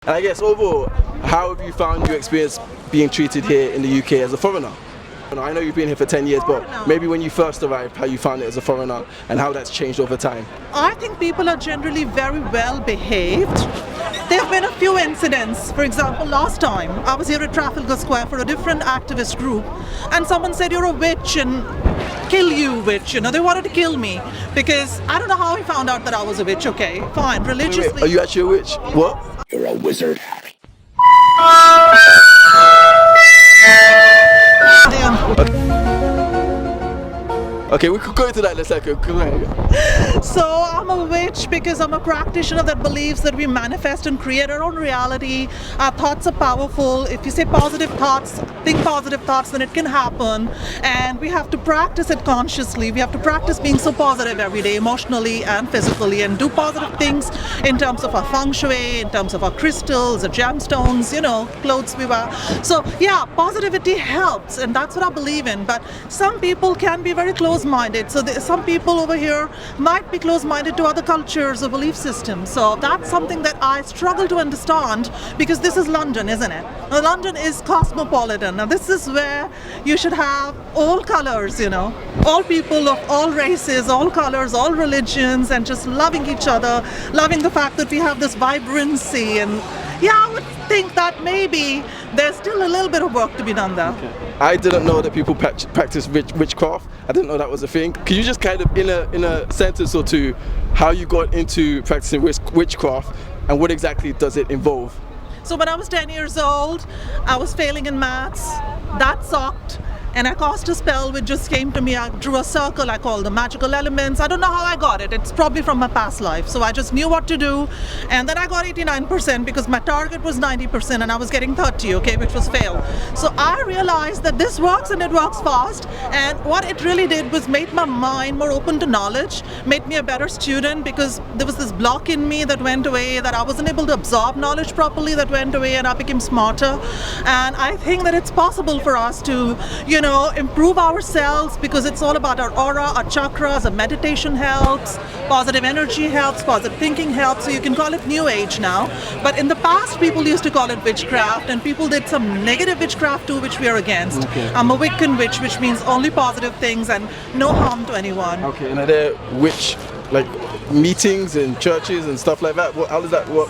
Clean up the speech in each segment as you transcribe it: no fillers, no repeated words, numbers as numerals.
And I guess overall, how have you found your experience being treated here in the UK as a foreigner? I know you've been here for 10 years, but maybe when you first arrived, how you found it as a foreigner and how that's changed over time. I think people are generally very well behaved. There have been a few incidents. For example, last time I was here at Trafalgar Square for a different activist group, and someone said, "You're a witch and kill you, witch." You know, they wanted to kill me because I don't know how he found out that I was a witch. Okay, fine, religiously. Wait, are you actually a witch? What? You're a wizard, Harry. Okay, we could go into that in a second. So I'm a witch because I'm a practitioner that believes that we manifest and create our own reality. Our thoughts are powerful. If you say positive thoughts, think positive thoughts, then it can happen. And we have to practice it consciously. We have to practice being so positive every day, emotionally and physically, and do positive things in terms of our feng shui, in terms of our crystals, our gemstones, you know, clothes we wear. So yeah, positivity helps, and that's what I believe in. But some people can be very close-minded. So some people over here might be close-minded to other cultures or belief systems. So that's something that I struggle to understand, because this is London, isn't it? Now, London is cosmopolitan. Now this is where you should have all colors, you know, all people of all races, all colors, all religions, and just loving each other, loving the fact that we have this vibrancy. And yeah, I would think that maybe there's still a little bit of work to be done there. Okay. I didn't know that people practice witchcraft. I didn't know that was a thing. Could you just kind of, in a sentence or two, how you got into practicing witchcraft and what exactly does it involve? So when I was 10 years old, I was failing in maths. That sucked. And I cast a spell which just came to me. I drew a circle I called the magical elements. I don't know how I got it. It's probably from my past life. So I just knew what to do. And then I got 89% because my target was 90% and I was getting 30, okay, which was fail. So I realized that this works and it works fast. And what it really did was made my mind more open to knowledge, made me a better student, because there was this block in me that went away, that I wasn't able to absorb knowledge properly, that went away, and I became smarter. And I think that it's possible for us to, you know, improve ourselves, because it's all about our aura, our chakras. Our meditation helps, positive energy helps, positive thinking helps. So you can call it new age now, but in the past people used to call it witchcraft, and people did some negative witchcraft too, which we are against. Okay. I'm a Wiccan witch, which means only positive things and no harm to anyone. Okay, and are there witch meetings in churches and stuff like that? How does that work?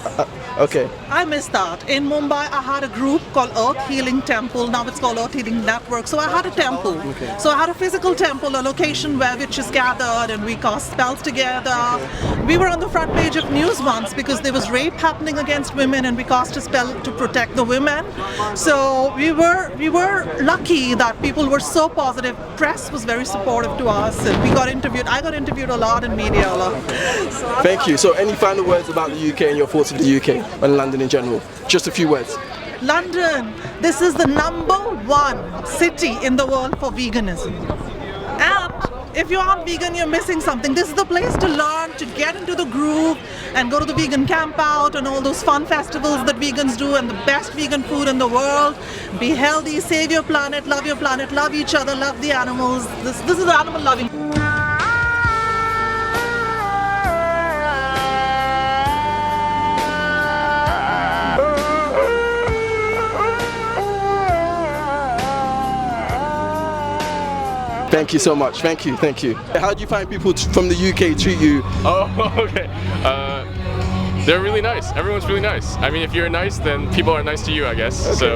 Okay. I missed that. In Mumbai, I had a group called Earth Healing Temple. Now it's called Earth Healing Network. So I had a temple. Okay. So I had a physical temple, a location where witches gathered and we cast spells together. We were on the front page of news once because there was rape happening against women, and we cast a spell to protect the women. So we were lucky that people were so positive. Press was very supportive to us, and we got interviewed. I got interviewed a lot in media a lot. Thank you. So any final words about the UK and your thoughts of the UK and London in general? Just a few words. London, this is the #1 city in the world for veganism. And if you aren't vegan, you're missing something. This is the place to learn, to get into the groove and go to the vegan camp out and all those fun festivals that vegans do, and the best vegan food in the world. Be healthy, save your planet, love each other, love the animals. This is the animal loving. Thank you so much. Thank you. How do you find people from the UK treat you? Oh, okay. They're really nice. Everyone's really nice. I mean, if you're nice, then people are nice to you, I guess. Okay. So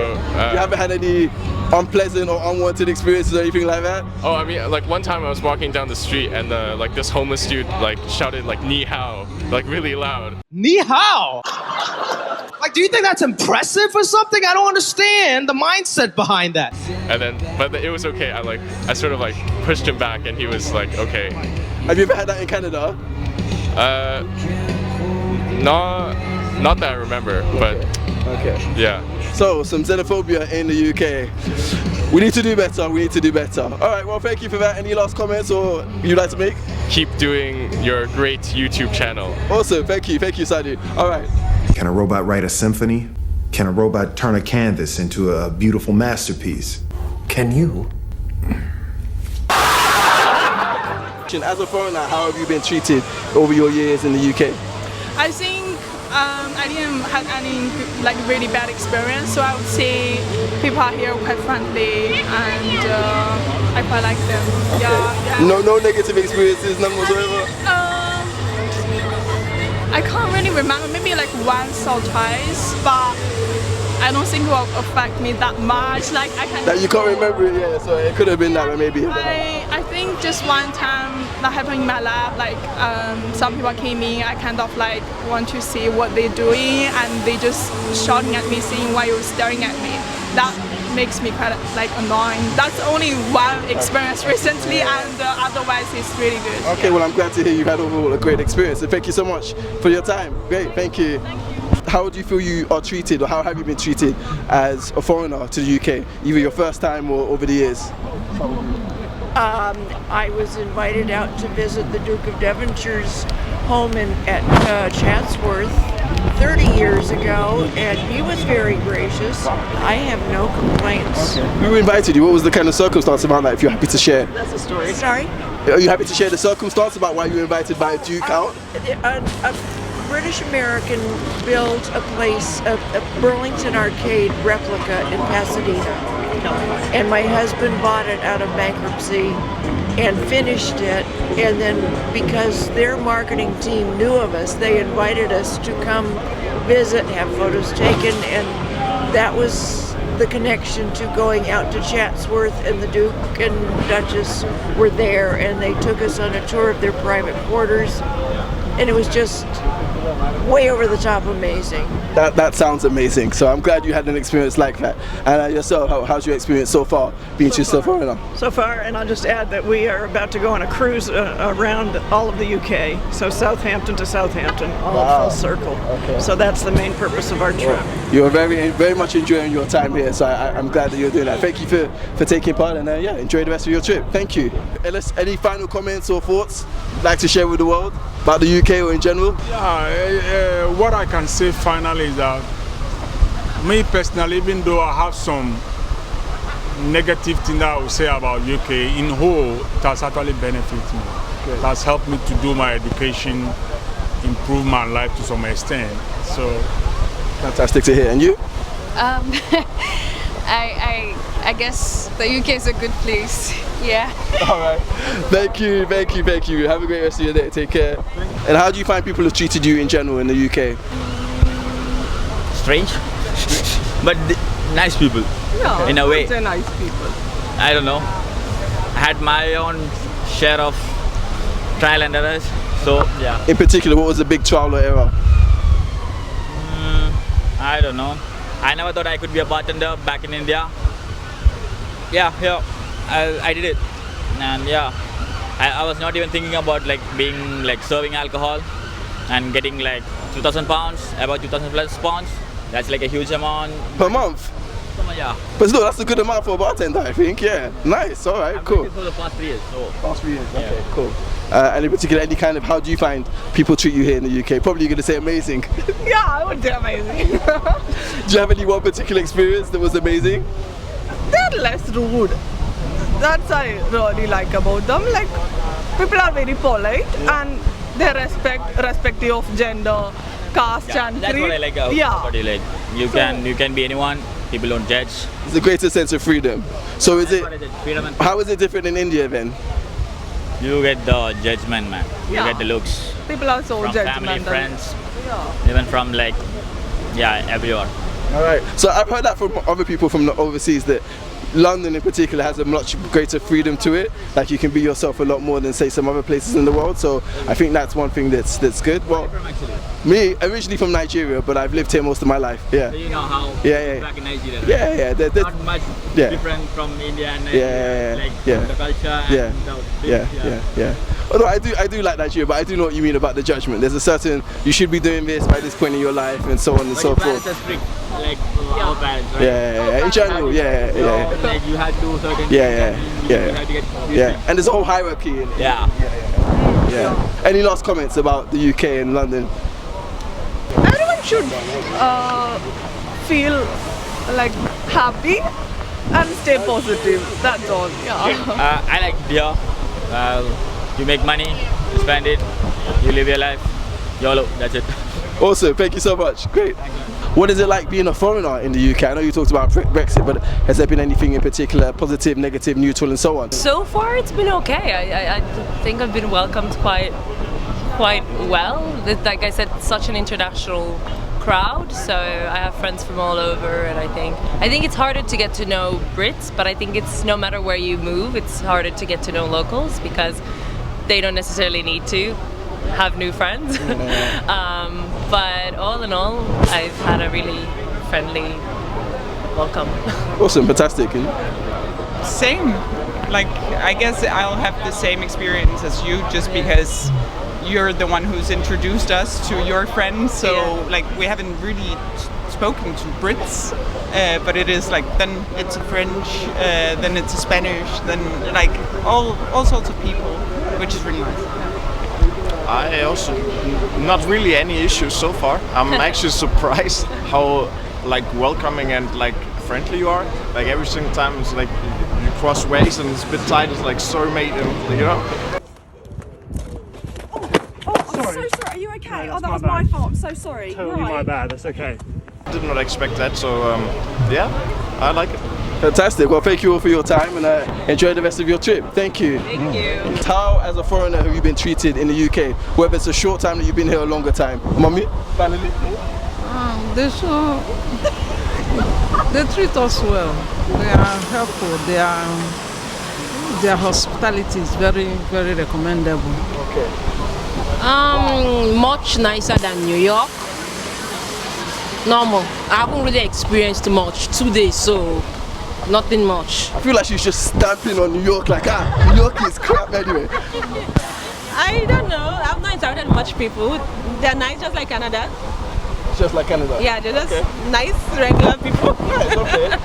you haven't had any unpleasant or unwanted experiences or anything like that? Oh, I mean, like one time I was walking down the street and like this homeless dude like shouted like "Ni hao," like really loud. Ni hao? Like, do you think that's impressive or something? I don't understand the mindset behind that. And then, but it was okay. I sort of like pushed him back, and he was like, okay. Have you ever had that in Canada? Not that I remember, but okay. Yeah. So, some xenophobia in the UK. We need to do better. All right, well, thank you for that. Any last comments or you'd like to make? Keep doing your great YouTube channel. Awesome, thank you, Sadhu. All right. Can a robot write a symphony? Can a robot turn a canvas into a beautiful masterpiece? Can you? As a foreigner, how have you been treated over your years in the UK? I think I didn't have any like really bad experience. So I would say people are here quite friendly and I quite like them. Yeah. No negative experiences, none whatsoever. I can't really remember. Maybe like once or twice, but I don't think it will affect me that much. Like I can. That you can't remember it, yeah. So it could have been that, maybe. I think just one time that happened in my lab. Like some people came in. I kind of like want to see what they're doing, and they just shouting at me, saying why you're staring at me. That makes me quite like annoying. That's only one experience recently, and otherwise it's really good. Okay, well I'm glad to hear you had overall a great experience, and thank you so much for your time. Great, thank you. How do you feel you are treated, or how have you been treated as a foreigner to the UK, either your first time or over the years? I was invited out to visit the Duke of Devonshire's home at Chatsworth 30 years ago, and he was very gracious. I have no complaints. Who invited you? What was the kind of circumstance around that, if you're happy to share? That's a story. Sorry? Are you happy to share the circumstance about why you were invited by a Duke out? A British American built a place, a Burlington Arcade replica in Pasadena. And my husband bought it out of bankruptcy and finished it, and then because their marketing team knew of us, they invited us to come visit, have photos taken, and that was the connection to going out to Chatsworth, and the Duke and Duchess were there, and they took us on a tour of their private quarters, and it was just way over the top amazing. That sounds amazing. So I'm glad you had an experience like that. And yourself, how's your experience so far being just a foreigner? So far, and I'll just add that we are about to go on a cruise around all of the UK. So Southampton to Southampton, all full circle. Okay. So that's the main purpose of our trip. You're very much enjoying your time here. So I'm glad that you're doing that. Thank you for taking part, and yeah, enjoy the rest of your trip. Thank you. Any final comments or thoughts you'd like to share with the world about the UK or in general? What I can say finally is that me personally, even though I have some negative things that I would say about UK, in whole, it has actually benefited me. It has helped me to do my education, improve my life to some extent. So fantastic to hear. And you? I guess the UK is a good place. Yeah. All right. Thank you. Have a great rest of your day. Take care. And how do you find people have treated you in general in the UK? Strange, but nice people. Yeah, in a way. They're nice people. I don't know. I had my own share of trial and errors. So yeah. In particular, what was the big trial or error? I don't know. I never thought I could be a bartender back in India. Yeah, I did it, and yeah, I was not even thinking about like being like serving alcohol and getting like 2,000 pounds, about 2,000 plus pounds. That's like a huge amount. Per month? Yeah. But still, that's a good amount for a bartender, I think. Yeah, nice. All right, cool. For the past 3 years. So. Past 3 years. Okay, yeah. Cool. And in particular, any kind of, how do you find people treat you here in the UK? Probably you're going to say amazing. Yeah, I would say amazing. Do you have any one particular experience that was amazing? They're less rude. That's what I really like about them. Like, people are very polite and they respect irrespective of gender, caste, and that's creed. what I like about you. Like, you can be anyone. People don't judge. It's a greater sense of freedom. So how is it different in India then? You get the judgment, man. You get the looks. People are so from judgmental. Family, friends, even from like, everyone. All right. So I've heard that from other people from the overseas that London in particular has a much greater freedom to it. Like you can be yourself a lot more than say some other places in the world. So I think that's one thing that's good. Well, me originally from Nigeria, but I've lived here most of my life. Yeah. So you know how back in Nigeria. Right? Yeah. Not much different from India and Nigeria. The culture. Although I do like Nigeria, but I do know what you mean about the judgment. There's a certain you should be doing this by this point in your life and so on and so forth. Like our parents, right? Yeah. In general, So, like you had to certain you had to get and there's a whole hierarchy in it. Yeah. Any last comments about the UK and London? Everyone should feel like happy and stay positive. That's all. Yeah. I like India. You make money, you spend it, you live your life, YOLO, that's it. Awesome, thank you so much. Great. What is it like being a foreigner in the UK? I know you talked about Brexit, but has there been anything in particular, positive, negative, neutral, and so on? So far, it's been okay. I think I've been welcomed quite well. Like I said, such an international crowd, so I have friends from all over, and I think it's harder to get to know Brits, but I think it's no matter where you move, it's harder to get to know locals because they don't necessarily need to have new friends. But all in all, I've had a really friendly welcome. Awesome, fantastic. Same. Like, I guess I'll have the same experience as you, just because you're the one who's introduced us to your friends. So like, we haven't really spoken to Brits, but it is like, then it's a French, then it's a Spanish, then like all sorts of people, which is really nice. I also, not really any issues so far. I'm actually surprised how like welcoming and like friendly you are. Like every single time it's like you cross ways and it's a bit tight, it's like sorry mate, and you know. I'm so sorry, are you okay? No, that was my fault, I'm so sorry. Totally my bad, that's okay. Did not expect that, so yeah, I like it. Fantastic. Well, thank you all for your time, and enjoy the rest of your trip. Thank you. Thank you. How, as a foreigner, have you been treated in the UK? Whether it's a short time that you've been here or a longer time. Mommy, finally? They treat us well. They are helpful. Their hospitality is very, very recommendable. Okay. Much nicer than New York. Normal. I haven't really experienced much. 2 days, so nothing much. I feel like she's just stamping on New York like, New York is crap anyway. I don't know. I've not interacted with much people. They're nice, just like Canada. Just like Canada? Yeah, they're just nice, regular people. Nice, okay.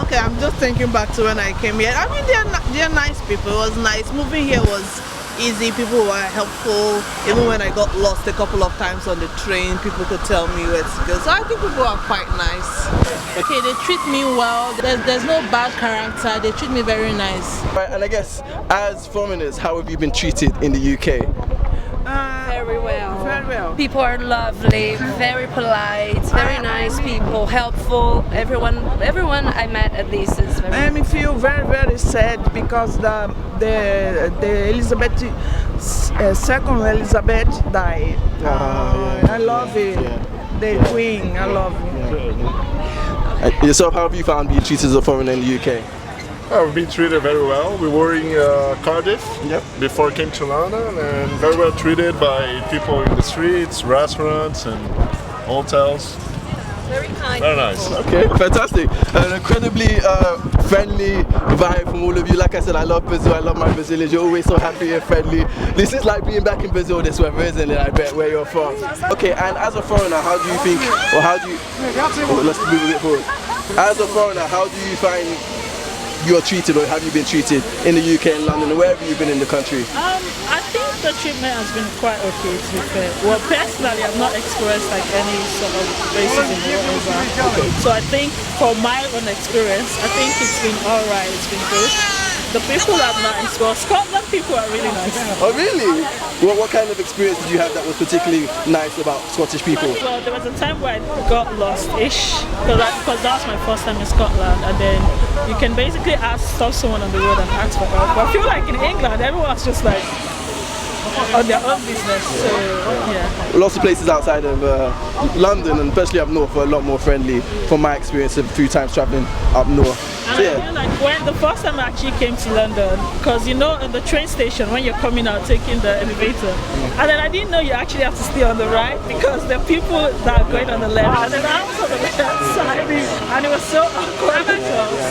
Okay, I'm just thinking back to when I came here. I mean, they're nice people. It was nice. Moving here was easy. People were helpful. Even when I got lost a couple of times on the train, people could tell me where to go. So I think people are quite nice. Okay, they treat me well. There's no bad character. They treat me very nice. Right, and I guess as foreigners, how have you been treated in the UK? Very well. Very well. People are lovely, very polite, very nice people, helpful. Everyone I met at least is very. I feel very, very sad because the Elizabeth, second Elizabeth died. I love it. Yeah. The Queen, I love it. Yourself, how have you found being treated as a foreigner in the UK? We've been treated very well. We were in Cardiff before I came to London, and very well treated by people in the streets, restaurants and hotels. Very kind. Very nice. Okay, fantastic. An incredibly friendly vibe from all of you. Like I said, I love Brazil. I love my Brazilians. You're always so happy and friendly. This is like being back in Brazil this weather, isn't it? I bet, where you're from. Okay, and as a foreigner, how do you think, or how do you... let's move a bit forward. As a foreigner, how do you find you're treated, or have you been treated in the UK and London, or wherever you've been in the country? I think the treatment has been quite okay, to be fair. Well, personally, I've not experienced like any sort of racism or whatever. So I think from my own experience, I think it's been alright, it's been good. The people that are nice, well, Scotland people are really nice. Oh really? Well, what kind of experience did you have that was particularly nice about Scottish people? Well, there was a time where I got lost-ish, because that was my first time in Scotland, and then you can basically stop someone on the road and ask for help. But I feel like in England, everyone's just like on their own business, so yeah. Lots of places outside of London, and especially up north, are a lot more friendly from my experience of a few times travelling up north. And I feel like when the first time I actually came to London, because you know in the train station when you're coming out taking the elevator, and then I didn't know you actually have to stay on the right because there are people that are going on the left, and then I was on the left side, and it was so awkward.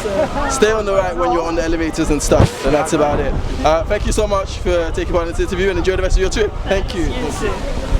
So. Stay on the right when you're on the elevators and stuff, and that's about it. Thank you so much for taking part in this interview, and enjoy the rest of your trip. Thank you. You too.